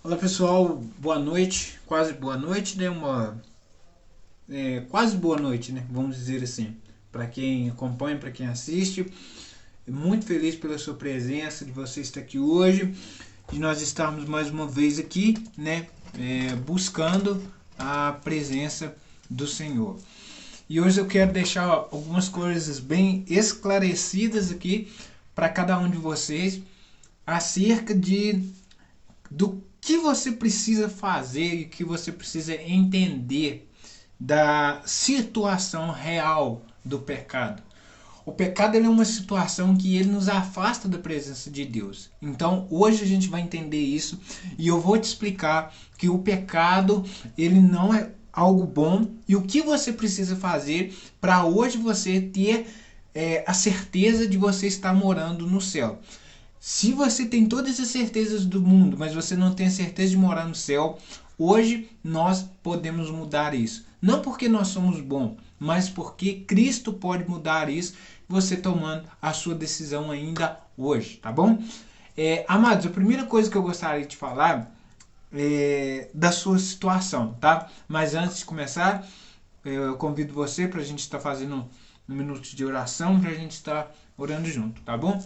Olá pessoal, boa noite, quase boa noite, né? Quase boa noite, né? Vamos dizer assim, para quem acompanha, para quem assiste. Muito feliz pela sua presença, de você estar aqui hoje, de nós estarmos mais uma vez aqui, né? Buscando a presença do Senhor. E hoje eu quero deixar algumas coisas bem esclarecidas aqui para cada um de vocês acerca do que você precisa fazer e que você precisa entender da situação real do pecado. O pecado ele é uma situação que ele nos afasta da presença de Deus. Então, hoje a gente vai entender isso e eu vou te explicar que o pecado ele não é algo bom e o que você precisa fazer para hoje você ter a certeza de você estar morando no céu. Se você tem todas as certezas do mundo, mas você não tem a certeza de morar no céu, hoje nós podemos mudar isso. Não porque nós somos bons, mas porque Cristo pode mudar isso, você tomando a sua decisão ainda hoje, tá bom? Amados, a primeira coisa que eu gostaria de falar é da sua situação, tá? Mas antes de começar, eu convido você para a gente estar fazendo um minuto de oração, para a gente estar orando junto, tá bom?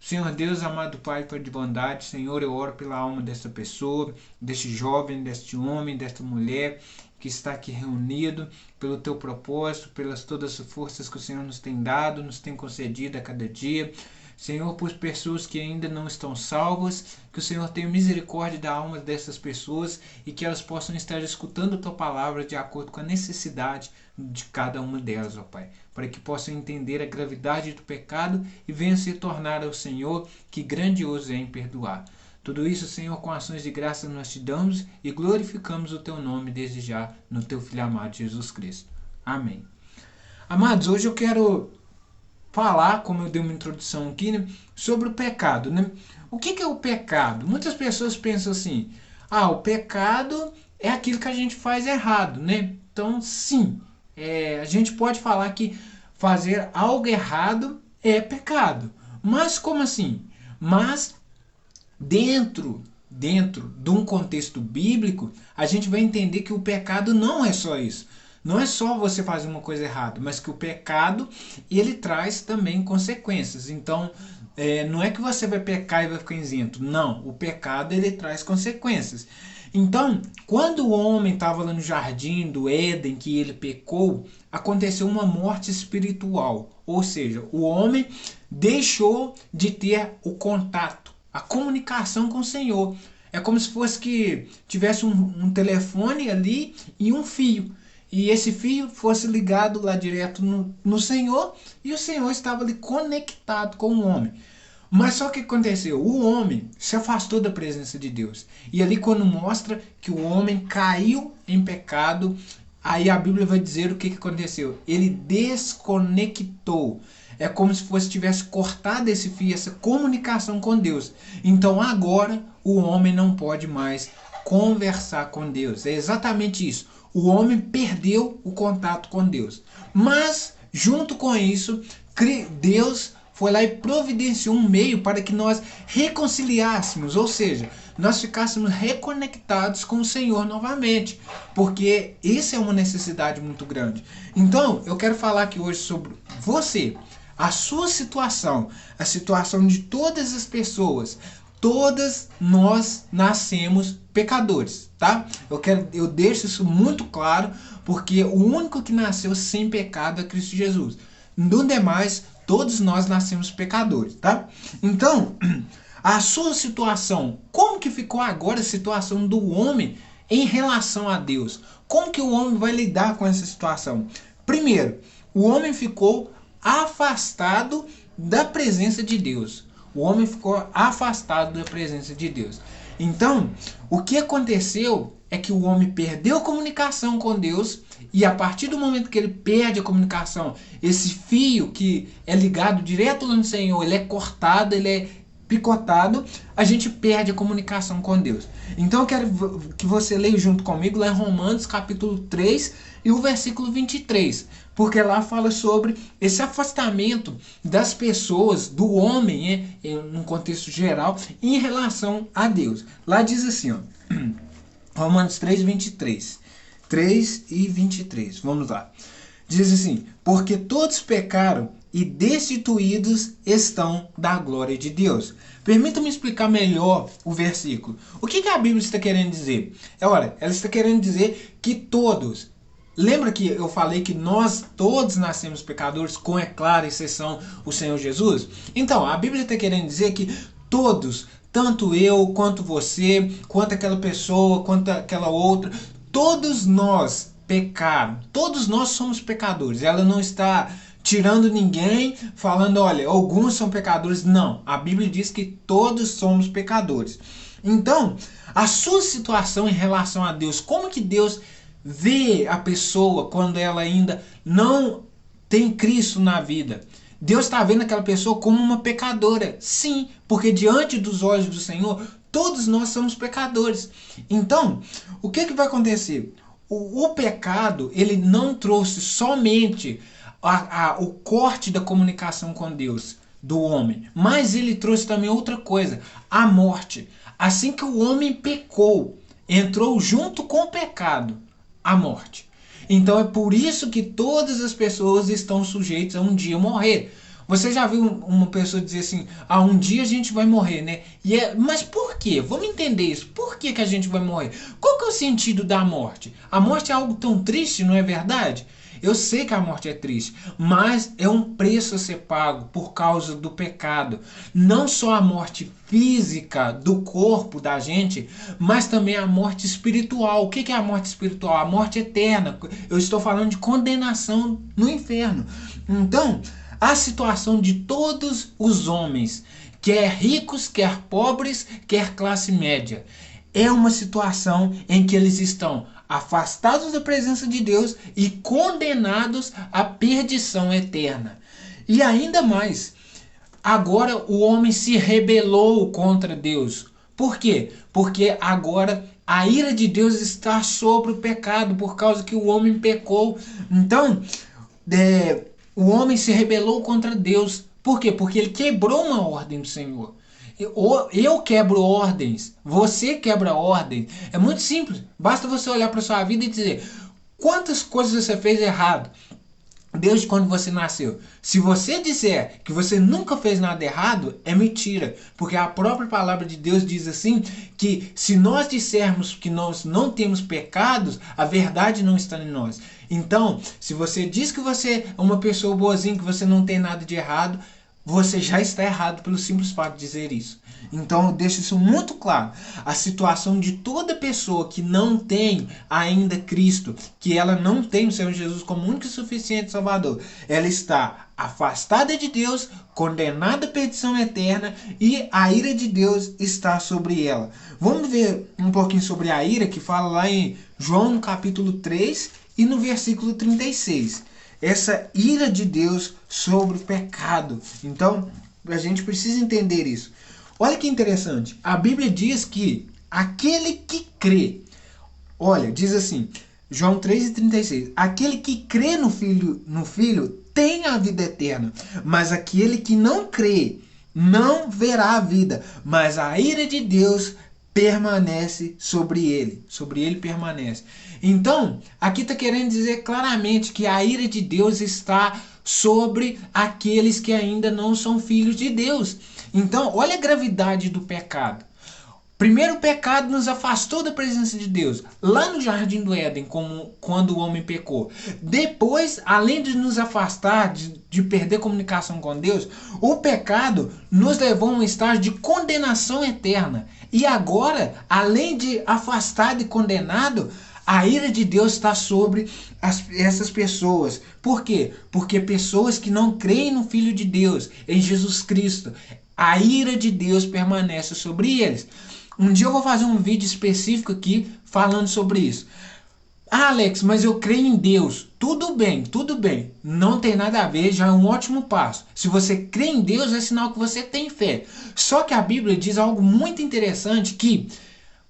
Senhor Deus, amado Pai, Pai de bondade, Senhor, eu oro pela alma desta pessoa, deste jovem, deste homem, desta mulher que está aqui reunido, pelo teu propósito, pelas todas as forças que o Senhor nos tem dado, nos tem concedido a cada dia. Senhor, por pessoas que ainda não estão salvas, que o Senhor tenha misericórdia da alma dessas pessoas e que elas possam estar escutando a tua palavra de acordo com a necessidade de cada uma delas, ó Pai, para que possam entender a gravidade do pecado e venham se tornar ao Senhor, que grandioso é em perdoar. Tudo isso, Senhor, com ações de graça nós te damos e glorificamos o teu nome desde já no teu Filho amado Jesus Cristo. Amém. Amados, hoje eu quero falar, como eu dei uma introdução aqui, né, sobre o pecado. Né? O que é o pecado? Muitas pessoas pensam assim, o pecado é aquilo que a gente faz errado. Né? Então, sim, a gente pode falar que fazer algo errado é pecado. Mas como assim? Mas dentro de um contexto bíblico, a gente vai entender que o pecado não é só isso. Não é só você fazer uma coisa errada, mas que o pecado ele traz também consequências. Então, não é que você vai pecar e vai ficar isento. Não, o pecado ele traz consequências. Então, quando o homem estava lá no jardim do Éden, que ele pecou, aconteceu uma morte espiritual. Ou seja, o homem deixou de ter o contato, a comunicação com o Senhor. É como se fosse que tivesse um telefone ali e um fio. E esse fio fosse ligado lá direto no Senhor e o Senhor estava ali conectado com o homem. Mas só que aconteceu? O homem se afastou da presença de Deus. E ali quando mostra que o homem caiu em pecado, aí a Bíblia vai dizer o que aconteceu. Ele desconectou. É como se fosse tivesse cortado esse fio, essa comunicação com Deus. Então agora o homem não pode mais conversar com Deus. É exatamente isso. O homem perdeu o contato com Deus. Mas, junto com isso, Deus foi lá e providenciou um meio para que nós reconciliássemos, ou seja, nós ficássemos reconectados com o Senhor novamente, porque isso é uma necessidade muito grande. Então, eu quero falar aqui hoje sobre você, a sua situação, a situação de todas as pessoas. Todas nós nascemos pecadores, tá? Eu deixo isso muito claro, porque o único que nasceu sem pecado é Cristo Jesus. No demais, todos nós nascemos pecadores, tá? Então, a sua situação, como que ficou agora a situação do homem em relação a Deus? Como que o homem vai lidar com essa situação? Primeiro, o homem ficou afastado da presença de Deus. O homem ficou afastado da presença de Deus. Então, o que aconteceu é que o homem perdeu a comunicação com Deus e a partir do momento que ele perde a comunicação, esse fio que é ligado direto no Senhor, ele é cortado, ele é picotado, a gente perde a comunicação com Deus. Então eu quero que você leia junto comigo lá em Romanos capítulo 3 e o versículo 23, porque lá fala sobre esse afastamento das pessoas, do homem, num contexto geral, em relação a Deus. Lá diz assim, ó, Romanos 3, 23. 3 e 23, vamos lá. Diz assim, porque todos pecaram e destituídos estão da glória de Deus. Permita-me explicar melhor o versículo. O que a Bíblia está querendo dizer? Olha, ela está querendo dizer que todos... Lembra que eu falei que nós todos nascemos pecadores, com, é clara exceção, o Senhor Jesus? Então, a Bíblia está querendo dizer que todos, tanto eu, quanto você, quanto aquela pessoa, quanto aquela outra, todos nós pecaram. Todos nós somos pecadores. Ela não está tirando ninguém, falando, olha, alguns são pecadores. Não, a Bíblia diz que todos somos pecadores. Então, a sua situação em relação a Deus, como que Deus vê a pessoa quando ela ainda não tem Cristo na vida? Deus está vendo aquela pessoa como uma pecadora. Sim, porque diante dos olhos do Senhor, todos nós somos pecadores. Então, o que vai acontecer? O pecado, ele não trouxe somente o corte da comunicação com Deus do homem, mas ele trouxe também outra coisa, a morte. Assim que o homem pecou, entrou junto com o pecado a morte. Então é por isso que todas as pessoas estão sujeitas a um dia morrer. Você já viu uma pessoa dizer assim, um dia a gente vai morrer, né? Mas por quê? Vamos entender isso. Por que a gente vai morrer? Qual que é o sentido da morte? A morte é algo tão triste, não é verdade? Eu sei que a morte é triste, mas é um preço a ser pago por causa do pecado. Não só a morte física do corpo da gente, mas também a morte espiritual. O que é a morte espiritual? A morte eterna. Eu estou falando de condenação no inferno. Então, a situação de todos os homens, quer ricos, quer pobres, quer classe média, é uma situação em que eles estão afastados da presença de Deus e condenados à perdição eterna. E ainda mais, agora o homem se rebelou contra Deus. Por quê? Porque agora a ira de Deus está sobre o pecado, por causa que o homem pecou. Então, o homem se rebelou contra Deus. Por quê? Porque ele quebrou uma ordem do Senhor. Eu quebro ordens, você quebra ordens. É muito simples. Basta você olhar para sua vida e dizer quantas coisas você fez errado desde quando você nasceu. Se você disser que você nunca fez nada errado, é mentira. Porque a própria palavra de Deus diz assim, que se nós dissermos que nós não temos pecados, a verdade não está em nós. Então, se você diz que você é uma pessoa boazinha, que você não tem nada de errado, você já está errado pelo simples fato de dizer isso. Então eu deixo isso muito claro. A situação de toda pessoa que não tem ainda Cristo, que ela não tem o Senhor Jesus como único e suficiente Salvador, ela está afastada de Deus, condenada à perdição eterna, e a ira de Deus está sobre ela. Vamos ver um pouquinho sobre a ira, que fala lá em João no capítulo 3 e no versículo 36. Essa ira de Deus sobre o pecado. Então, a gente precisa entender isso. Olha que interessante. A Bíblia diz que aquele que crê, olha, diz assim, João 3,36, aquele que crê no Filho tem a vida eterna, mas aquele que não crê não verá a vida, mas a ira de Deus permanece sobre ele permanece. Então, aqui está querendo dizer claramente que a ira de Deus está sobre aqueles que ainda não são filhos de Deus. Então, olha a gravidade do pecado. Primeiro, o pecado nos afastou da presença de Deus, lá no Jardim do Éden, quando o homem pecou. Depois, além de nos afastar, de perder comunicação com Deus, o pecado nos levou a um estágio de condenação eterna. E agora, além de afastado e condenado, a ira de Deus está sobre essas pessoas. Por quê? Porque pessoas que não creem no Filho de Deus, em Jesus Cristo, a ira de Deus permanece sobre eles. Um dia eu vou fazer um vídeo específico aqui falando sobre isso. Ah, Alex, mas eu creio em Deus. Tudo bem, tudo bem. Não tem nada a ver, já é um ótimo passo. Se você crê em Deus, é sinal que você tem fé. Só que a Bíblia diz algo muito interessante que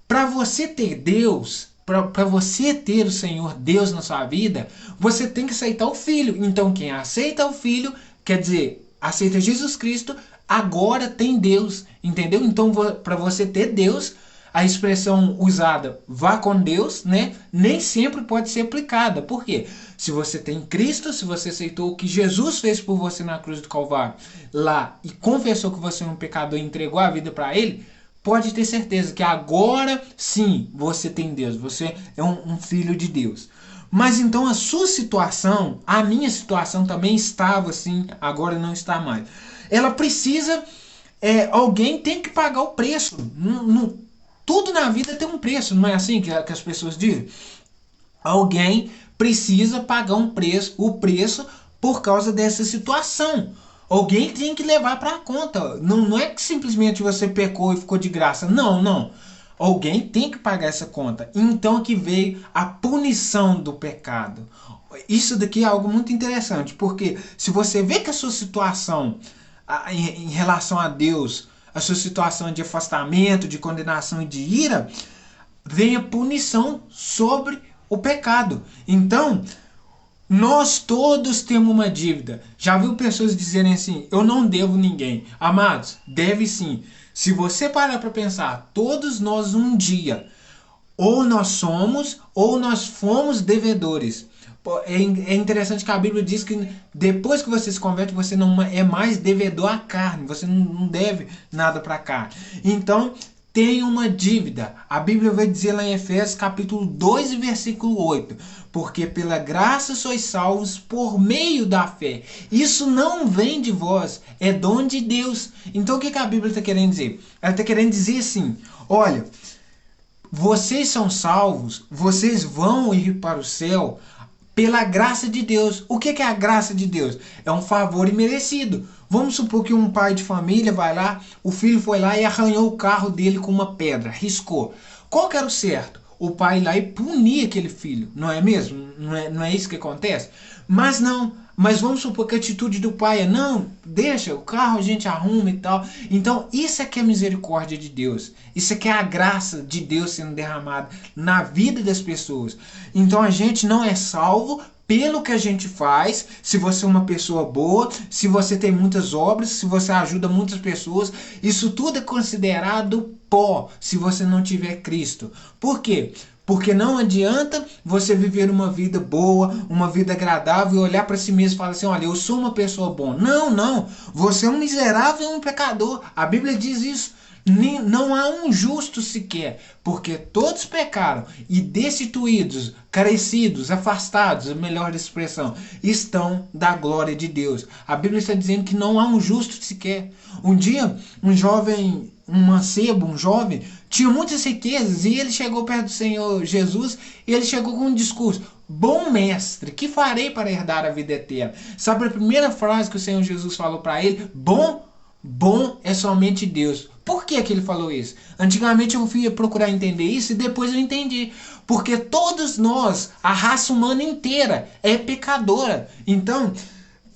para você ter Deus, para você ter o Senhor Deus na sua vida, você tem que aceitar o Filho. Então quem aceita o Filho, quer dizer, aceita Jesus Cristo, agora tem Deus, entendeu? Então para você ter Deus, a expressão usada vá com Deus, né? Nem sempre pode ser aplicada. Por quê? Se você tem Cristo, se você aceitou o que Jesus fez por você na cruz do Calvário lá e confessou que você é um pecador e entregou a vida para Ele, pode ter certeza que agora sim você tem Deus, você é um filho de Deus. Mas então a sua situação, a minha situação também estava assim, agora não está mais. Ela precisa, alguém tem que pagar o preço. Tudo na vida tem um preço, não é assim que as pessoas dizem? Alguém precisa pagar o preço por causa dessa situação. Alguém tem que levar para a conta. Não é que simplesmente você pecou e ficou de graça. Não, não. Alguém tem que pagar essa conta. Então que veio a punição do pecado. Isso daqui é algo muito interessante, porque se você vê que a sua situação em relação a Deus, a sua situação de afastamento, de condenação e de ira, vem a punição sobre o pecado. Então, nós todos temos uma dívida. Já viu pessoas dizerem assim, eu não devo ninguém. Amados, deve sim. Se você parar para pensar, todos nós um dia, ou nós somos, ou nós fomos devedores. É interessante que a Bíblia diz que depois que você se converte, você não é mais devedor à carne. Você não deve nada para a carne. Então, tem uma dívida. A Bíblia vai dizer lá em Efésios capítulo 2 e versículo 8. Porque pela graça sois salvos por meio da fé. Isso não vem de vós, é dom de Deus. Então o que a Bíblia está querendo dizer? Ela está querendo dizer assim, olha, vocês são salvos, vocês vão ir para o céu pela graça de Deus. O que é a graça de Deus? É um favor imerecido. Vamos supor que um pai de família vai lá, o filho foi lá e arranhou o carro dele com uma pedra, riscou. Qual que era o certo? O pai ir lá e punir aquele filho, não é mesmo? Não é isso que acontece? Mas não, mas vamos supor que a atitude do pai é, não, deixa, o carro a gente arruma e tal. Então isso é que é a misericórdia de Deus, isso é que é a graça de Deus sendo derramada na vida das pessoas. Então a gente não é salvo pelo que a gente faz, se você é uma pessoa boa, se você tem muitas obras, se você ajuda muitas pessoas, isso tudo é considerado pó se você não tiver Cristo. Por quê? Porque não adianta você viver uma vida boa, uma vida agradável e olhar para si mesmo e falar assim, olha, eu sou uma pessoa boa. Não, não, você é um miserável e um pecador. A Bíblia diz isso. Não há um justo sequer, porque todos pecaram e destituídos, carecidos, afastados, a melhor expressão, estão da glória de Deus. A Bíblia está dizendo que não há um justo sequer. Um dia, um jovem, um mancebo, um jovem, tinha muitas riquezas e ele chegou perto do Senhor Jesus e ele chegou com um discurso, bom mestre, que farei para herdar a vida eterna? Sabe a primeira frase que o Senhor Jesus falou para ele? Bom é somente Deus. Por que ele falou isso? Antigamente eu fui procurar entender isso e depois eu entendi. Porque todos nós, a raça humana inteira, é pecadora. Então,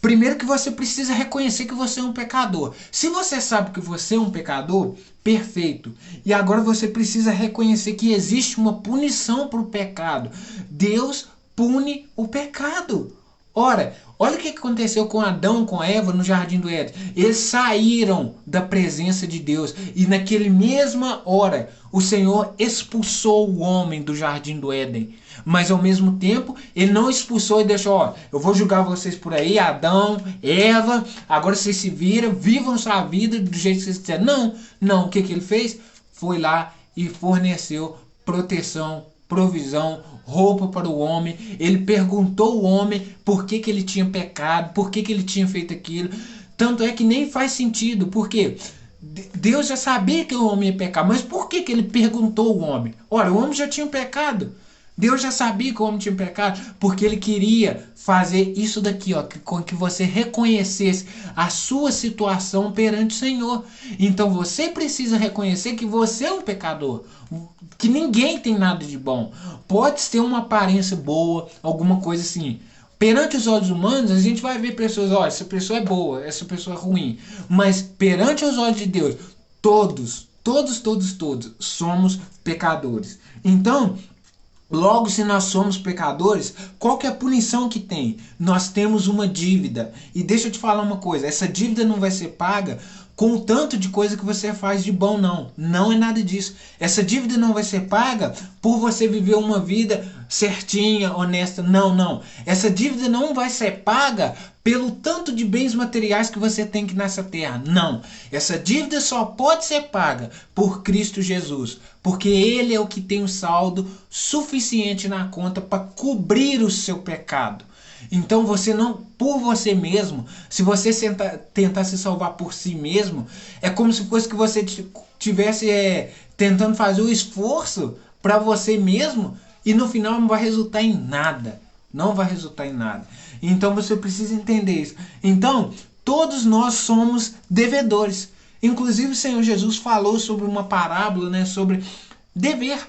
primeiro que você precisa reconhecer que você é um pecador. Se você sabe que você é um pecador, perfeito. E agora você precisa reconhecer que existe uma punição para o pecado. Deus pune o pecado. Ora, olha o que aconteceu com Adão e com Eva no Jardim do Éden. Eles saíram da presença de Deus e naquele mesma hora o Senhor expulsou o homem do Jardim do Éden. Mas ao mesmo tempo ele não expulsou e deixou, ó, eu vou julgar vocês por aí, Adão, Eva, agora vocês se viram, vivam sua vida do jeito que vocês quiserem. Não, o que ele fez? Foi lá e forneceu proteção, provisão, roupa para o homem. Ele perguntou ao homem por que ele tinha pecado, por que ele tinha feito aquilo. Tanto é que nem faz sentido, porque Deus já sabia que o homem ia pecar, mas por que ele perguntou ao homem? Ora, o homem já tinha pecado. Deus já sabia que o homem tinha pecado, porque ele queria fazer isso daqui, ó, com que você reconhecesse a sua situação perante o Senhor. Então você precisa reconhecer que você é um pecador, que ninguém tem nada de bom. Pode ter uma aparência boa, alguma coisa assim. Perante os olhos humanos, a gente vai ver pessoas, olha, essa pessoa é boa, essa pessoa é ruim. Mas perante os olhos de Deus, todos somos pecadores. Então, logo, se nós somos pecadores, qual que é a punição que tem? Nós temos uma dívida. E deixa eu te falar uma coisa, essa dívida não vai ser paga com o tanto de coisa que você faz de bom, não. Não é nada disso. Essa dívida não vai ser paga por você viver uma vida certinha, honesta. Não, não. Essa dívida não vai ser paga pelo tanto de bens materiais que você tem aqui nessa terra. Não. Essa dívida só pode ser paga por Cristo Jesus. Porque Ele é o que tem o saldo suficiente na conta para cobrir o seu pecado. Então você não, por você mesmo, se você tentar se salvar por si mesmo, é como se fosse que você tivesse tentando fazer o esforço para você mesmo e no final não vai resultar em nada. Não vai resultar em nada. Então você precisa entender isso. Então, todos nós somos devedores. Inclusive o Senhor Jesus falou sobre uma parábola, né, sobre dever.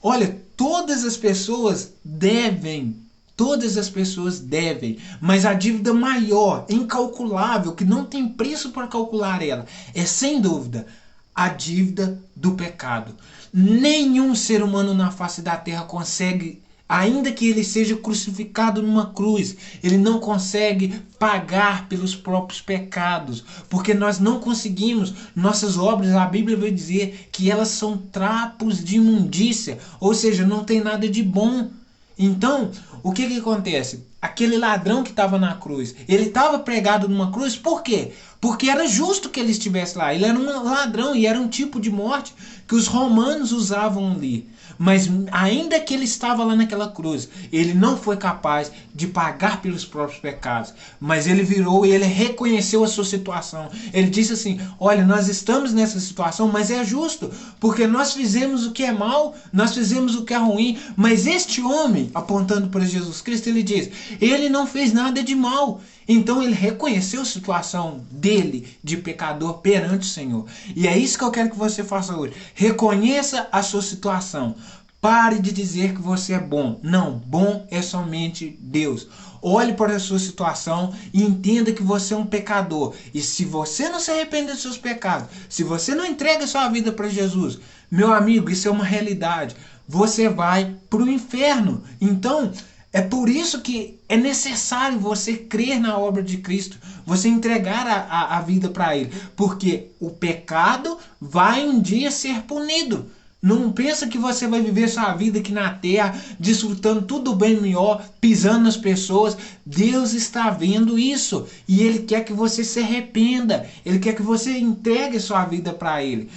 Olha, todas as pessoas devem. Todas as pessoas devem, mas a dívida maior, incalculável, que não tem preço para calcular ela, é sem dúvida a dívida do pecado. Nenhum ser humano na face da terra consegue, ainda que ele seja crucificado numa cruz, ele não consegue pagar pelos próprios pecados, porque nós não conseguimos. Nossas obras, a Bíblia vai dizer que elas são trapos de imundícia, ou seja, não tem nada de bom. Então, o que acontece? Aquele ladrão que estava na cruz, ele estava pregado numa cruz, por quê? Porque era justo que ele estivesse lá. Ele era um ladrão e era um tipo de morte que os romanos usavam ali. Mas ainda que ele estava lá naquela cruz, ele não foi capaz de pagar pelos próprios pecados. Mas ele virou e ele reconheceu a sua situação. Ele disse assim, olha, nós estamos nessa situação, mas é justo, porque nós fizemos o que é mal, nós fizemos o que é ruim. Mas este homem, apontando para Jesus Cristo, ele diz, ele não fez nada de mal. Então ele reconheceu a situação dele de pecador perante o Senhor. E é isso que eu quero que você faça hoje. Reconheça a sua situação. Pare de dizer que você é bom. Não, bom é somente Deus. Olhe para a sua situação e entenda que você é um pecador. E se você não se arrepende dos seus pecados, se você não entrega sua vida para Jesus, meu amigo, isso é uma realidade. Você vai para o inferno. Então, é por isso que é necessário você crer na obra de Cristo, você entregar a vida para Ele, porque o pecado vai um dia ser punido. Não pensa que você vai viver sua vida aqui na terra, desfrutando tudo bem melhor, pisando nas pessoas. Deus está vendo isso e Ele quer que você se arrependa, Ele quer que você entregue sua vida para Ele.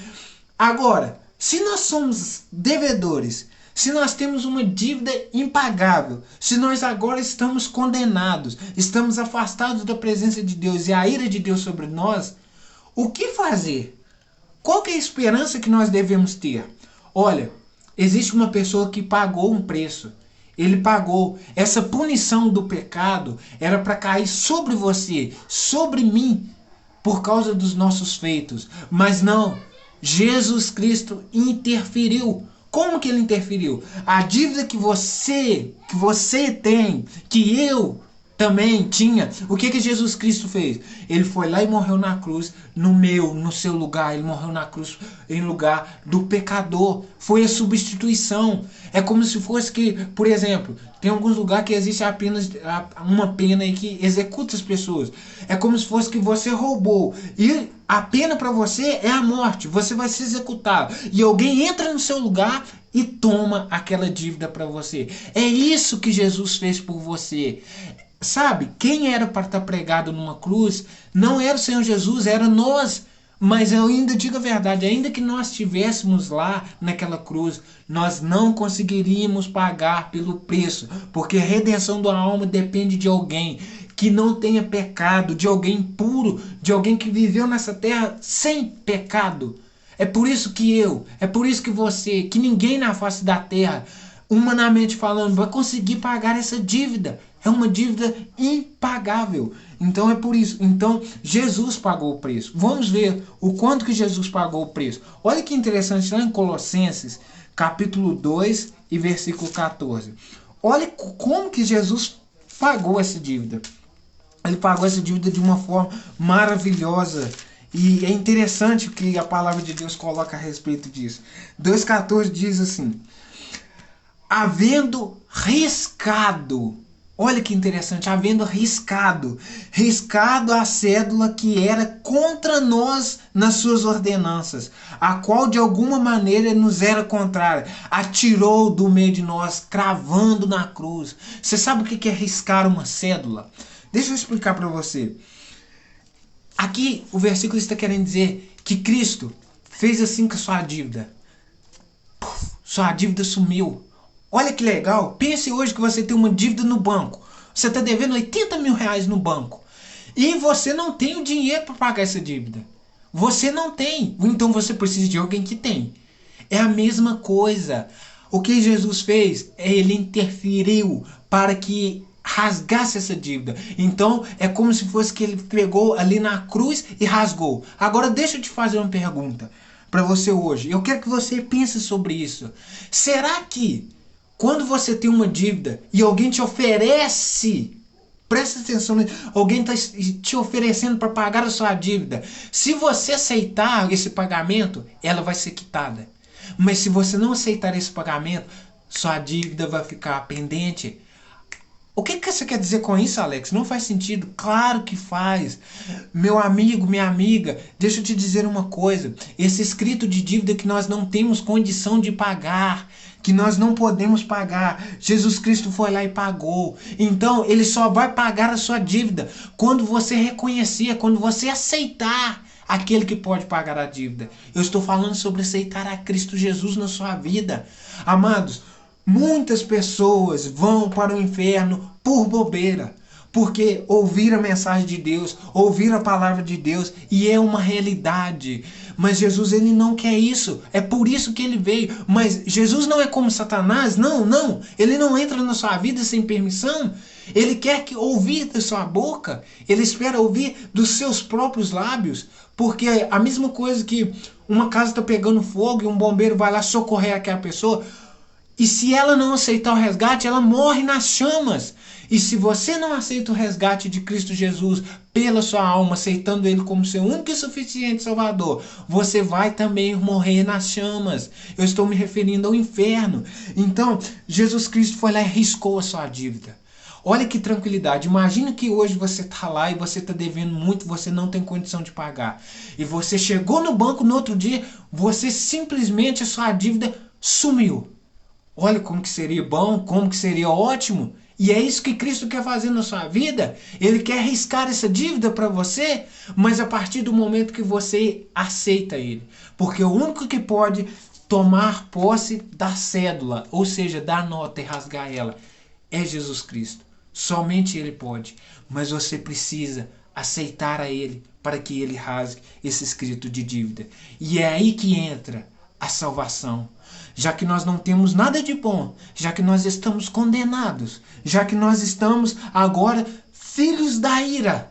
Agora, se nós somos devedores, se nós temos uma dívida impagável, se nós agora estamos condenados, estamos afastados da presença de Deus e a ira de Deus sobre nós, o que fazer? Qual que é a esperança que nós devemos ter? Olha, existe uma pessoa que pagou um preço. Ele pagou. Essa punição do pecado era para cair sobre você, sobre mim, por causa dos nossos feitos. Mas não, Jesus Cristo interferiu. Como que ele interferiu? A dívida que você tem, que eu também tinha, o que Jesus Cristo fez? Ele foi lá e morreu na cruz, no seu lugar. Ele morreu na cruz em lugar do pecador. Foi a substituição. É como se fosse que, por exemplo, tem alguns lugares que existe apenas uma pena aí que executa as pessoas. É como se fosse que você roubou e a pena para você é a morte. Você vai ser executado e alguém entra no seu lugar e toma aquela dívida para você. É isso que Jesus fez por você. Sabe, quem era para estar pregado numa cruz não era o Senhor Jesus, era nós. Mas eu ainda digo a verdade, ainda que nós estivéssemos lá naquela cruz, nós não conseguiríamos pagar pelo preço, porque a redenção da alma depende de alguém que não tenha pecado, de alguém puro, de alguém que viveu nessa terra sem pecado. É por isso que é por isso que você, que ninguém na face da terra humanamente falando, vai conseguir pagar essa dívida. É uma dívida impagável. Então é por isso. Então Jesus pagou o preço. Vamos ver o quanto que Jesus pagou o preço. Olha que interessante lá em Colossenses, capítulo 2 e versículo 14. Olha como que Jesus pagou essa dívida. Ele pagou essa dívida de uma forma maravilhosa. E é interessante o que a palavra de Deus coloca a respeito disso. 2,14 diz assim: havendo riscado, olha que interessante, havendo riscado a cédula que era contra nós nas suas ordenanças, a qual de alguma maneira nos era contrária, atirou do meio de nós, cravando na cruz. Você sabe o que é riscar uma cédula? Deixa eu explicar para você. Aqui o versículo está querendo dizer que Cristo fez assim com a sua dívida. Sua dívida sumiu. Olha que legal. Pense hoje que você tem uma dívida no banco. Você está devendo 80 mil reais no banco. E você não tem o dinheiro para pagar essa dívida. Você não tem. Então você precisa de alguém que tem. É a mesma coisa. O que Jesus fez? Ele interferiu para que rasgasse essa dívida. Então é como se fosse que ele pegou ali na cruz e rasgou. Agora deixa eu te fazer uma pergunta para você hoje. Eu quero que você pense sobre isso. Será que quando você tem uma dívida e alguém te oferece, presta atenção, alguém está te oferecendo para pagar a sua dívida, se você aceitar esse pagamento, ela vai ser quitada. Mas se você não aceitar esse pagamento, sua dívida vai ficar pendente. O que você quer dizer com isso, Alex? Não faz sentido? Claro que faz. Meu amigo, minha amiga, deixa eu te dizer uma coisa. Esse escrito de dívida que nós não temos condição de pagar, que nós não podemos pagar, Jesus Cristo foi lá e pagou. Então, ele só vai pagar a sua dívida quando você reconhecer, quando você aceitar aquele que pode pagar a dívida. Eu estou falando sobre aceitar a Cristo Jesus na sua vida. Amados, muitas pessoas vão para o inferno por bobeira, porque ouviram a mensagem de Deus, ouviram a palavra de Deus, e é uma realidade. Mas Jesus, ele não quer isso. É por isso que ele veio. Mas Jesus não é como Satanás. Não. Ele não entra na sua vida sem permissão. Ele quer que ouvir da sua boca. Ele espera ouvir dos seus próprios lábios. Porque é a mesma coisa que uma casa está pegando fogo e um bombeiro vai lá socorrer aquela pessoa. E se ela não aceitar o resgate, ela morre nas chamas. E se você não aceita o resgate de Cristo Jesus pela sua alma, aceitando Ele como seu único e suficiente Salvador, você vai também morrer nas chamas. Eu estou me referindo ao inferno. Então, Jesus Cristo foi lá e riscou a sua dívida. Olha que tranquilidade. Imagina que hoje você está lá e você está devendo muito, você não tem condição de pagar. E você chegou no banco no outro dia, você simplesmente, a sua dívida sumiu. Olha como que seria bom, como que seria ótimo. E é isso que Cristo quer fazer na sua vida. Ele quer riscar essa dívida para você, mas a partir do momento que você aceita Ele. Porque o único que pode tomar posse da cédula, ou seja, da nota e rasgar ela, é Jesus Cristo. Somente Ele pode. Mas você precisa aceitar a Ele para que Ele rasgue esse escrito de dívida. E é aí que entra a salvação. Já que nós não temos nada de bom, já que nós estamos condenados, já que nós estamos agora filhos da ira,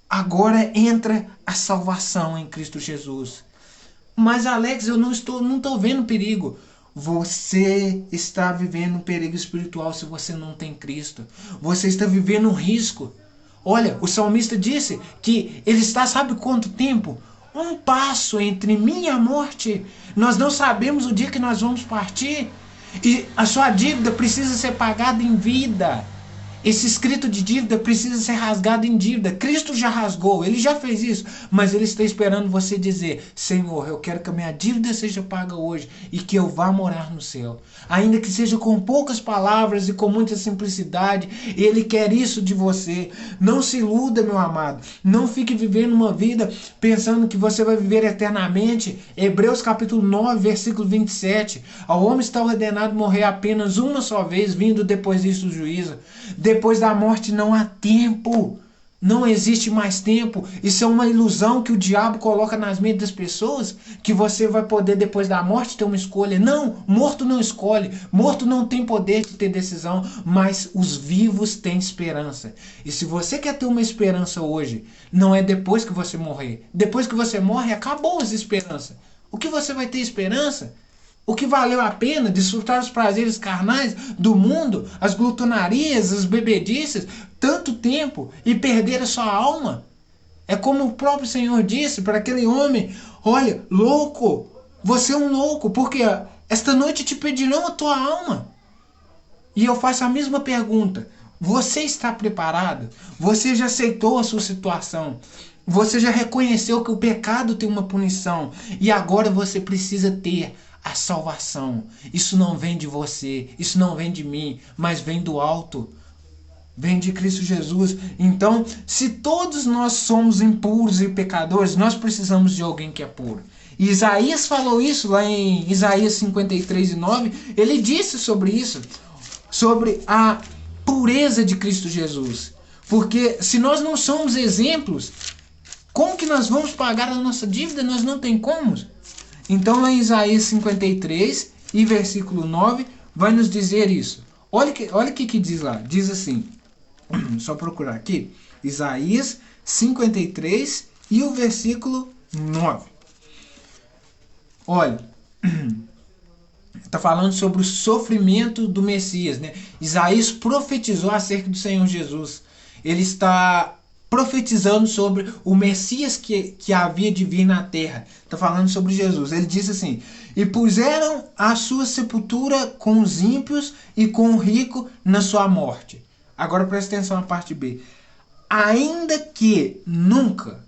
agora entra a salvação em Cristo Jesus. Mas Alex, eu não estou vendo perigo. Você está vivendo um perigo espiritual se você não tem Cristo. Você está vivendo um risco. Olha, o salmista disse que ele está, sabe quanto tempo? Um passo entre mim e a morte. Nós não sabemos o dia que nós vamos partir. E a sua dívida precisa ser pagada em vida. Esse escrito de dívida precisa ser rasgado em dívida. Cristo já rasgou, Ele já fez isso. Mas Ele está esperando você dizer: Senhor, eu quero que a minha dívida seja paga hoje e que eu vá morar no céu. Ainda que seja com poucas palavras e com muita simplicidade, Ele quer isso de você. Não se iluda, meu amado. Não fique vivendo uma vida pensando que você vai viver eternamente. Hebreus capítulo 9, versículo 27. Ao homem está ordenado morrer apenas uma só vez, vindo depois disso o juízo. Depois da morte não há tempo. Não existe mais tempo. Isso é uma ilusão que o diabo coloca nas mentes das pessoas, que você vai poder depois da morte ter uma escolha. Não, morto não escolhe, morto não tem poder de ter decisão, mas os vivos têm esperança. E se você quer ter uma esperança hoje, não é depois que você morrer. Depois que você morre, acabou as esperanças. O que você vai ter esperança? O que valeu a pena desfrutar os prazeres carnais do mundo, as glutonarias, as bebedices, tanto tempo e perder a sua alma? É como o próprio Senhor disse para aquele homem: olha, louco, você é um louco, porque esta noite te pedirão a tua alma. E eu faço a mesma pergunta: você está preparado? Você já aceitou a sua situação? Você já reconheceu que o pecado tem uma punição e agora você precisa ter a salvação? Isso não vem de você, isso não vem de mim, mas vem do alto. Vem de Cristo Jesus. Então, se todos nós somos impuros e pecadores, nós precisamos de alguém que é puro. E Isaías falou isso lá em Isaías 53:9. Ele disse sobre isso, sobre a pureza de Cristo Jesus. Porque se nós não somos exemplos, como que nós vamos pagar a nossa dívida? Nós não tem como. Então lá em Isaías 53 e versículo 9 vai nos dizer isso. Olha o que diz lá. Diz assim, só procurar aqui, Isaías 53 e o versículo 9. Olha, está falando sobre o sofrimento do Messias, né? Isaías profetizou acerca do Senhor Jesus. Ele está profetizando sobre o Messias que havia de vir na terra. Está falando sobre Jesus. Ele disse assim: e puseram a sua sepultura com os ímpios e com o rico na sua morte. Agora presta atenção na parte B. Ainda que nunca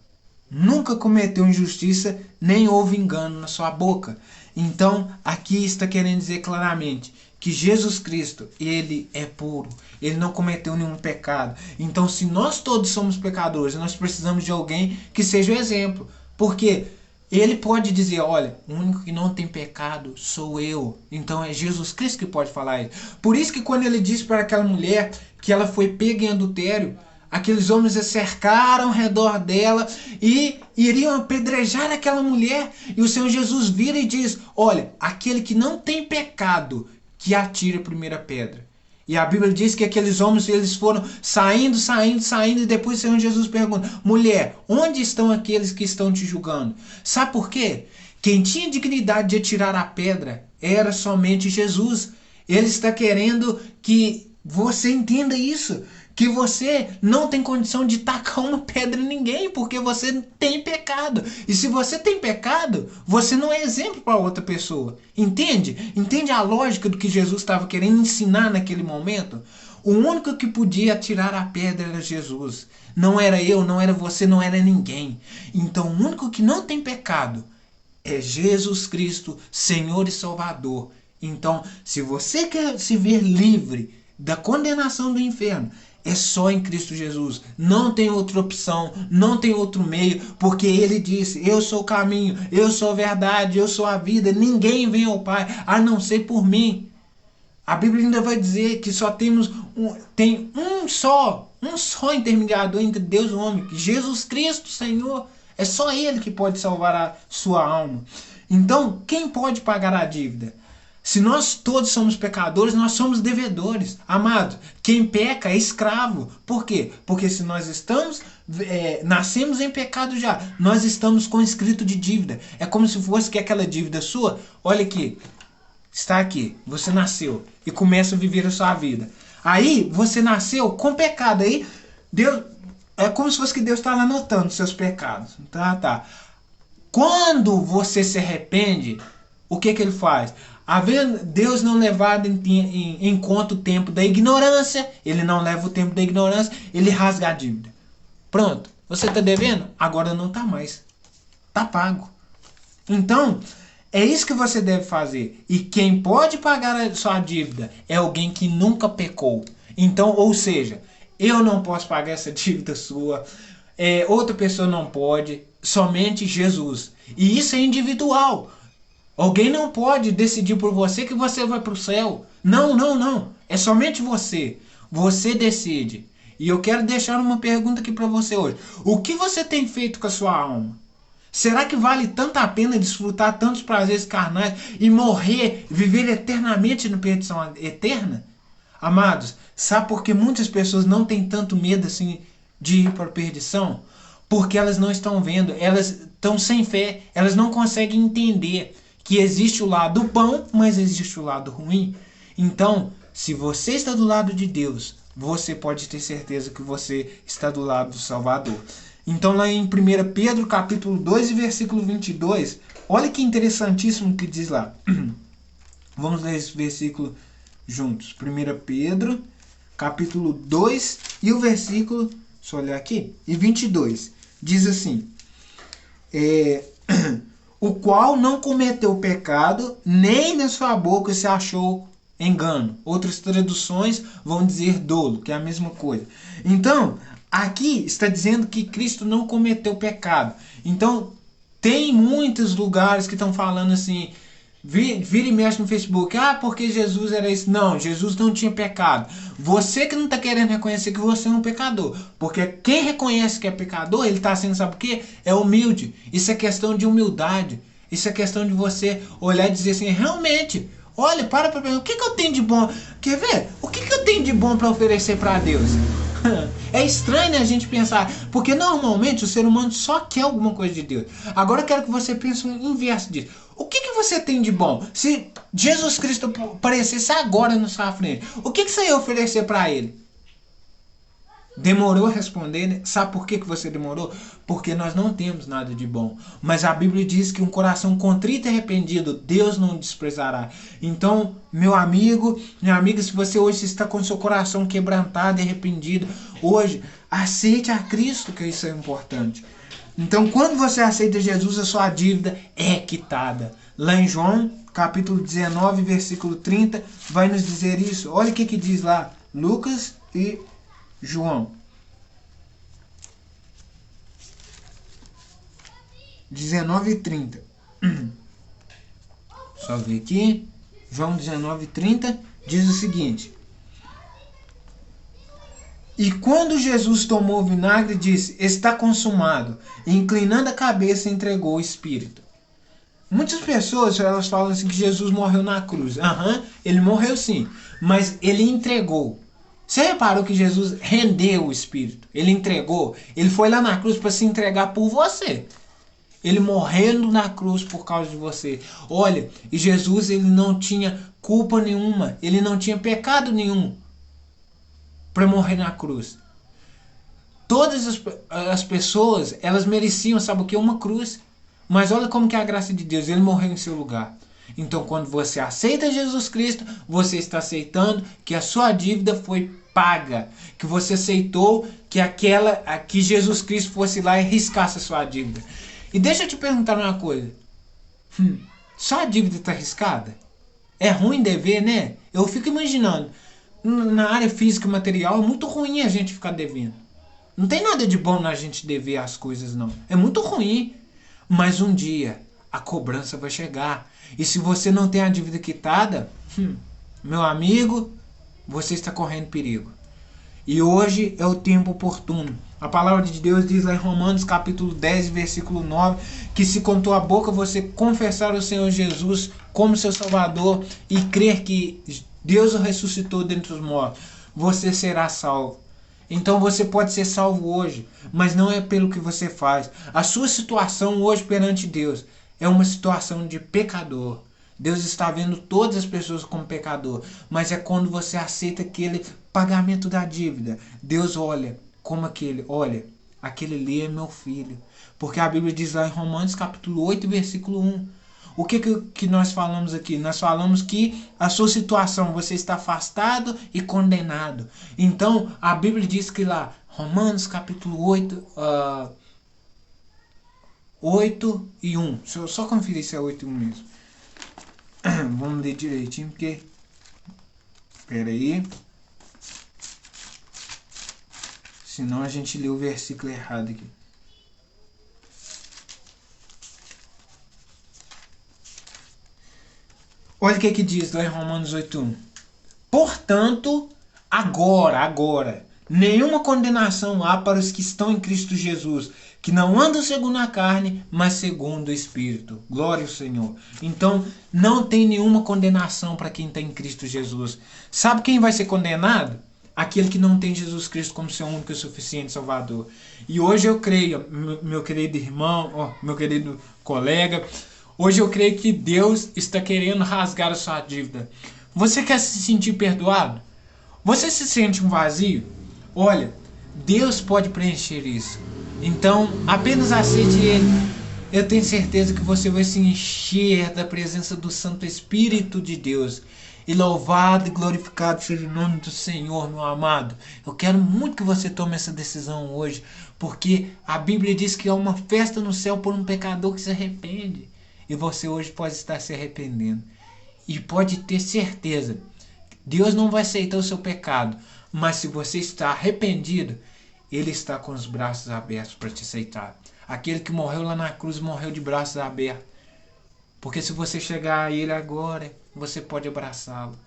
cometeu injustiça, nem houve engano na sua boca. Então, aqui está querendo dizer claramente que Jesus Cristo, ele é puro, ele não cometeu nenhum pecado. Então, se nós todos somos pecadores, nós precisamos de alguém que seja o exemplo. Porque ele pode dizer: olha, o único que não tem pecado sou eu. Então é Jesus Cristo que pode falar isso. Por isso que quando ele disse para aquela mulher que ela foi pega em adultério, aqueles homens se cercaram ao redor dela e iriam apedrejar aquela mulher. E o Senhor Jesus vira e diz: olha, aquele que não tem pecado, que atire a primeira pedra. E a Bíblia diz que aqueles homens, eles foram saindo, e depois o Senhor Jesus pergunta: mulher, onde estão aqueles que estão te julgando? Sabe por quê? Quem tinha dignidade de atirar a pedra era somente Jesus. Ele está querendo que você entenda isso, que você não tem condição de tacar uma pedra em ninguém, porque você tem pecado. E se você tem pecado, você não é exemplo para outra pessoa. Entende? Entende a lógica do que Jesus estava querendo ensinar naquele momento? O único que podia tirar a pedra era Jesus. Não era eu, não era você, não era ninguém. Então o único que não tem pecado é Jesus Cristo, Senhor e Salvador. Então, se você quer se ver livre da condenação do inferno, é só em Cristo Jesus. Não tem outra opção, não tem outro meio, porque ele disse: eu sou o caminho, eu sou a verdade, eu sou a vida, ninguém vem ao Pai a não ser por mim. A Bíblia ainda vai dizer que só temos um só intermediador entre Deus e o homem, Jesus Cristo, Senhor. É só ele que pode salvar a sua alma. Então, quem pode pagar a dívida? Se nós todos somos pecadores, nós somos devedores. Amado, quem peca é escravo. Por quê? Porque se nós nascemos em pecado já, nós estamos com escrito de dívida. É como se fosse que aquela dívida sua, olha aqui, está aqui, você nasceu e começa a viver a sua vida. Aí, você nasceu com pecado. Aí, Deus, é como se fosse que Deus está anotando seus pecados. Tá. Quando você se arrepende, o que ele faz? Havendo Deus não levado em conta o tempo da ignorância, ele não leva o tempo da ignorância, ele rasga a dívida. Pronto, você está devendo? Agora não está mais. Está pago. Então, é isso que você deve fazer. E quem pode pagar a sua dívida é alguém que nunca pecou. Então, ou seja, eu não posso pagar essa dívida sua, outra pessoa não pode, somente Jesus. E isso é individual. Alguém não pode decidir por você que você vai para o céu. Não. É somente você. Você decide. E eu quero deixar uma pergunta aqui para você hoje. O que você tem feito com a sua alma? Será que vale tanto a pena desfrutar tantos prazeres carnais e morrer, viver eternamente na perdição eterna? Amados, sabe por que muitas pessoas não têm tanto medo assim de ir para a perdição? Porque elas não estão vendo, elas estão sem fé, elas não conseguem entender que existe o lado bom, mas existe o lado ruim. Então, se você está do lado de Deus, você pode ter certeza que você está do lado do Salvador. Então lá em 1 Pedro capítulo 2 e versículo 22, olha que interessantíssimo que diz lá. Vamos ler esse versículo juntos. 1 Pedro capítulo 2 e o versículo, só olhar aqui, e 22. Diz assim, o qual não cometeu pecado, nem na sua boca se achou engano. Outras traduções vão dizer dolo, que é a mesma coisa. Então, aqui está dizendo que Cristo não cometeu pecado. Então, tem muitos lugares que estão falando assim, vira e mexe no Facebook, porque Jesus era isso. Não, Jesus não tinha pecado. Você que não está querendo reconhecer que você é um pecador. Porque quem reconhece que é pecador, ele está sendo, sabe o quê? É humilde. Isso é questão de humildade. Isso é questão de você olhar e dizer assim, realmente, olha, para pensar, o que eu tenho de bom? Quer ver? O que eu tenho de bom para oferecer para Deus? É estranho, né, a gente pensar, porque normalmente o ser humano só quer alguma coisa de Deus. Agora eu quero que você pense no inverso disso. O que você tem de bom? Se Jesus Cristo aparecesse agora na sua frente, o que você ia oferecer para ele? Demorou a responder, né? Sabe por que você demorou? Porque nós não temos nada de bom. Mas a Bíblia diz que um coração contrito e arrependido, Deus não desprezará. Então, meu amigo, minha amiga, se você hoje está com seu coração quebrantado e arrependido, hoje, aceite a Cristo, que isso é importante. Então, quando você aceita Jesus, a sua dívida é quitada. Lá em João, capítulo 19, versículo 30, vai nos dizer isso. Olha o que diz lá, Lucas e João 19:30. Só ver aqui. João 19:30 diz o seguinte: e quando Jesus tomou o vinagre, disse, está consumado. E inclinando a cabeça, entregou o Espírito. Muitas pessoas elas falam assim que Jesus morreu na cruz. Ele morreu sim, mas ele entregou. Você reparou que Jesus rendeu o Espírito? Ele entregou. Ele foi lá na cruz para se entregar por você. Ele morrendo na cruz por causa de você. Olha, e Jesus ele não tinha culpa nenhuma. Ele não tinha pecado nenhum para morrer na cruz. Todas as pessoas, elas mereciam, sabe o que? Uma cruz. Mas olha como que é a graça de Deus. Ele morreu em seu lugar. Então, quando você aceita Jesus Cristo, você está aceitando que a sua dívida foi paga, que você aceitou que Jesus Cristo fosse lá e riscasse a sua dívida. E deixa eu te perguntar uma coisa. Sua dívida está riscada? É ruim dever, né? Eu fico imaginando. Na área física e material é muito ruim a gente ficar devendo. Não tem nada de bom na gente dever as coisas, não. É muito ruim. Mas um dia a cobrança vai chegar. E se você não tem a dívida quitada, meu amigo, você está correndo perigo. E hoje é o tempo oportuno. A palavra de Deus diz lá em Romanos capítulo 10, versículo 9, que se com tua boca você confessar o Senhor Jesus como seu Salvador e crer que Deus o ressuscitou dentre os mortos, você será salvo. Então você pode ser salvo hoje, mas não é pelo que você faz. A sua situação hoje perante Deus é uma situação de pecador. Deus está vendo todas as pessoas como pecador, mas é quando você aceita aquele pagamento da dívida. Deus olha como aquele ali é meu filho. Porque a Bíblia diz lá em Romanos capítulo 8, versículo 1. O que nós falamos aqui? Nós falamos que a sua situação, você está afastado e condenado. Então, a Bíblia diz que lá, Romanos capítulo 8, 8 e 1. Deixa eu só conferir se é 8 e 1 mesmo. Vamos ler direitinho, porque... Espera aí. Senão a gente lê o versículo errado aqui. Olha o que diz lá em Romanos 8:1. Portanto, agora, nenhuma condenação há para os que estão em Cristo Jesus, que não andam segundo a carne, mas segundo o Espírito. Glória ao Senhor. Então, não tem nenhuma condenação para quem está em Cristo Jesus. Sabe quem vai ser condenado? Aquele que não tem Jesus Cristo como seu único e suficiente Salvador. E hoje eu creio, meu querido irmão, meu querido colega, hoje eu creio que Deus está querendo rasgar a sua dívida. Você quer se sentir perdoado? Você se sente um vazio? Olha, Deus pode preencher isso. Então, apenas aceite Ele. Eu tenho certeza que você vai se encher da presença do Santo Espírito de Deus. E louvado e glorificado seja o nome do Senhor, meu amado. Eu quero muito que você tome essa decisão hoje, porque a Bíblia diz que há uma festa no céu por um pecador que se arrepende. E você hoje pode estar se arrependendo. E pode ter certeza, Deus não vai aceitar o seu pecado, mas se você está arrependido, Ele está com os braços abertos para te aceitar. Aquele que morreu lá na cruz morreu de braços abertos. Porque se você chegar a Ele agora, você pode abraçá-lo.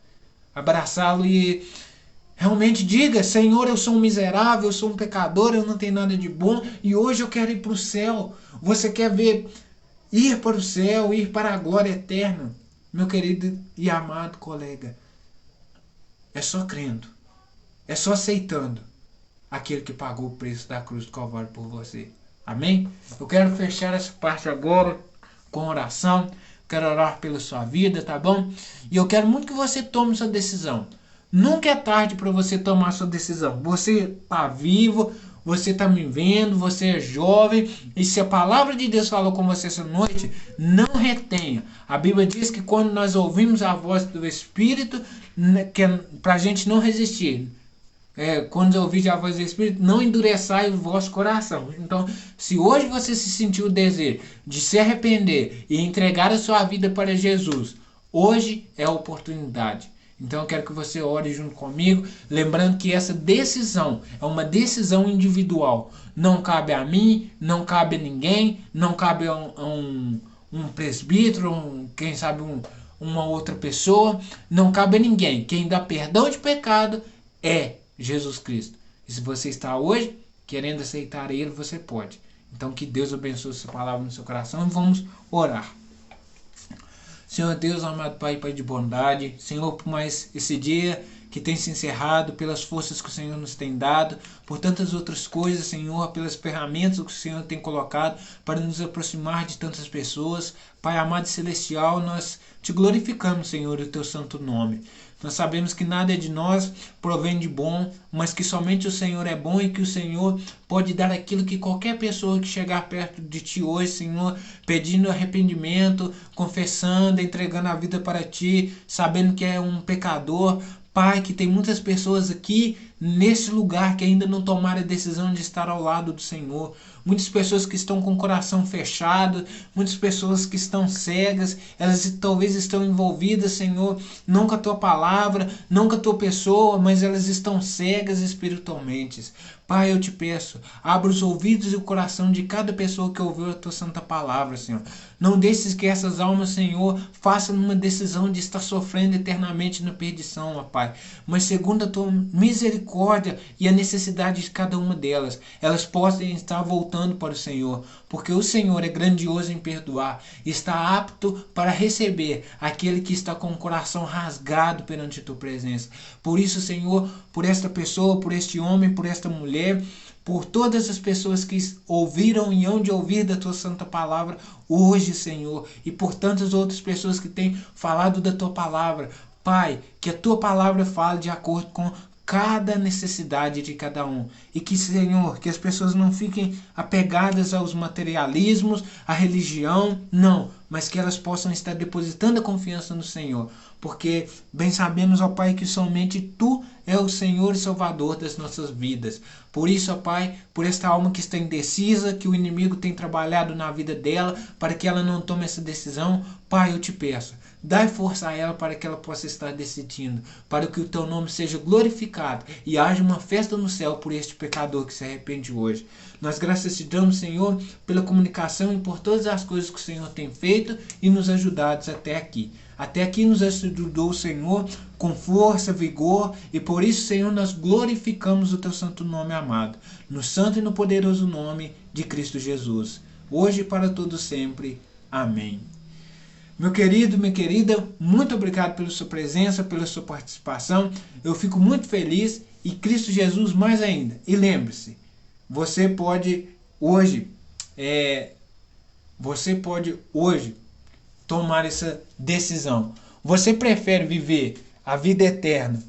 Abraçá-lo e realmente diga: Senhor, eu sou um miserável, eu sou um pecador, eu não tenho nada de bom e hoje eu quero ir para o céu. Você quer ver ir para o céu, ir para a glória eterna? Meu querido e amado colega, é só crendo, é só aceitando aquele que pagou o preço da cruz do Calvário por você. Amém? Eu quero fechar essa parte agora com oração. Quero orar pela sua vida, tá bom? E eu quero muito que você tome sua decisão. Nunca é tarde para você tomar sua decisão. Você está vivo, você está me vendo, você é jovem. E se a palavra de Deus falou com você essa noite, não retenha. A Bíblia diz que quando nós ouvimos a voz do Espírito, que é para a gente não resistir. Quando ouvir a voz do Espírito, não endureçai o vosso coração. Então, se hoje você se sentiu o desejo de se arrepender e entregar a sua vida para Jesus, hoje é a oportunidade. Então eu quero que você ore junto comigo, lembrando que essa decisão é uma decisão individual. Não cabe a mim, não cabe a ninguém, não cabe a um presbítero, quem sabe uma outra pessoa, não cabe a ninguém. Quem dá perdão de pecado é Jesus Cristo. E se você está hoje querendo aceitar Ele, você pode. Então que Deus abençoe essa palavra no seu coração e vamos orar. Senhor Deus, amado Pai, Pai de bondade, Senhor, por mais esse dia que tem se encerrado, pelas forças que o Senhor nos tem dado, por tantas outras coisas, Senhor, pelas ferramentas que o Senhor tem colocado para nos aproximar de tantas pessoas. Pai amado e celestial, nós te glorificamos, Senhor, o teu santo nome. Nós sabemos que nada de nós provém de bom, mas que somente o Senhor é bom e que o Senhor pode dar aquilo que qualquer pessoa que chegar perto de Ti hoje, Senhor, pedindo arrependimento, confessando, entregando a vida para Ti, sabendo que é um pecador. Pai, que tem muitas pessoas aqui nesse lugar que ainda não tomaram a decisão de estar ao lado do Senhor. Muitas pessoas que estão com o coração fechado, muitas pessoas que estão cegas, elas talvez estão envolvidas, Senhor, não com a Tua palavra, não com a Tua pessoa, mas elas estão cegas espiritualmente. Pai, eu te peço, abra os ouvidos e o coração de cada pessoa que ouviu a Tua santa palavra, Senhor. Não deixes que essas almas, Senhor, façam uma decisão de estar sofrendo eternamente na perdição, ó Pai. Mas segundo a Tua misericórdia e a necessidade de cada uma delas, elas possam estar voltando para o Senhor, porque o Senhor é grandioso em perdoar, está apto para receber aquele que está com o coração rasgado perante a Tua presença. Por isso, Senhor, por esta pessoa, por este homem, por esta mulher, por todas as pessoas que ouviram e hão de ouvir da Tua santa palavra hoje, Senhor, e por tantas outras pessoas que têm falado da Tua palavra, Pai, que a Tua palavra fale de acordo com cada necessidade de cada um. E que, Senhor, que as pessoas não fiquem apegadas aos materialismos, à religião, não, mas que elas possam estar depositando a confiança no Senhor. Porque bem sabemos, ó Pai, que somente Tu é o Senhor e Salvador das nossas vidas. Por isso, ó Pai, por esta alma que está indecisa, que o inimigo tem trabalhado na vida dela, para que ela não tome essa decisão, Pai, eu te peço, Dai força a ela para que ela possa estar decidindo, para que o teu nome seja glorificado e haja uma festa no céu por este pecador que se arrepende hoje. Nós graças te damos, Senhor, pela comunicação e por todas as coisas que o Senhor tem feito e nos ajudado até aqui. Até aqui nos ajudou o Senhor com força, vigor, e por isso, Senhor, nós glorificamos o teu santo nome amado, no santo e no poderoso nome de Cristo Jesus, hoje e para todo sempre. Amém. Meu querido, minha querida, muito obrigado pela sua presença, pela sua participação. Eu fico muito feliz e Cristo Jesus mais ainda. E lembre-se, você pode hoje tomar essa decisão. Você prefere viver a vida eterna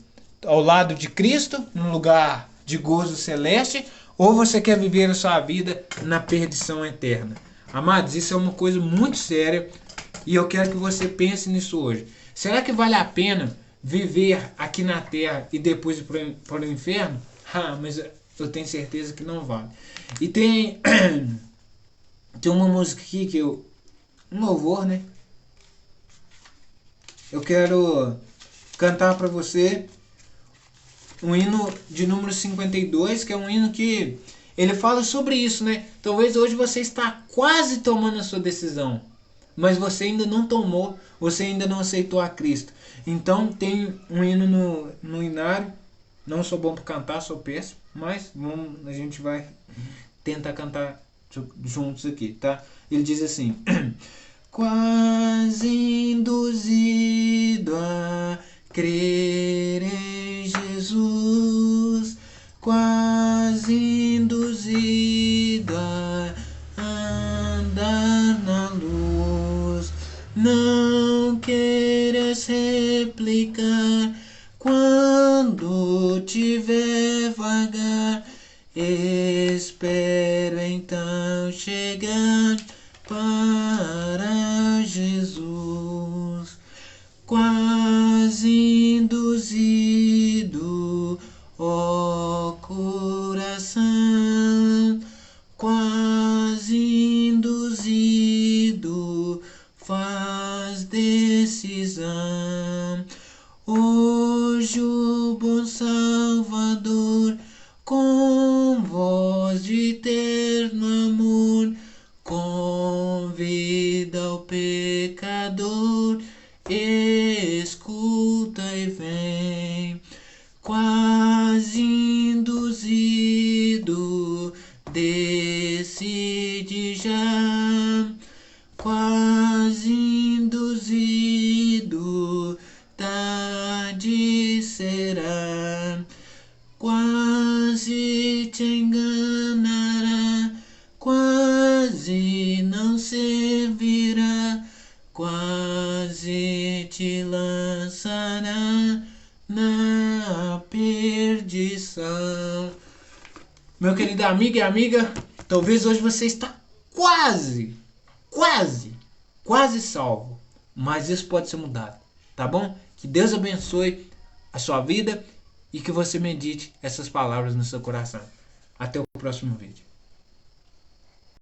ao lado de Cristo, num lugar de gozo celeste, ou você quer viver a sua vida na perdição eterna? Amados, isso é uma coisa muito séria e eu quero que você pense nisso hoje. Será que vale a pena viver aqui na terra e depois ir para o inferno? Mas eu tenho certeza que não vale. E tem uma música aqui que um louvor, né? Eu quero cantar para você um hino de número 52, que é um hino que ele fala sobre isso, né? Talvez hoje você está quase tomando a sua decisão, mas você ainda não tomou, você ainda não aceitou a Cristo. Então tem um hino no inário. Não sou bom para cantar, sou péssimo, mas a gente vai tentar cantar juntos aqui, tá? Ele diz assim: quase induzido a crer em Jesus, quase induzido a andar na luz, não queiras replicar quando tiver vagar, espero então chegar para Jesus. Quase induzido, ó coração, quase induzido, faz decisão. Hoje o bom Salvador, com voz de eterno amor, convida o pecador, escuta e vem. Quase induzido, decide já. Quase induzido, tarde será. Quase te enganará, quase não servirá, quase te lançará na perdição. Meu querido amigo e amiga, talvez hoje você está quase salvo, mas isso pode ser mudado, tá bom? Que Deus abençoe a sua vida e que você medite essas palavras no seu coração. Até o próximo vídeo.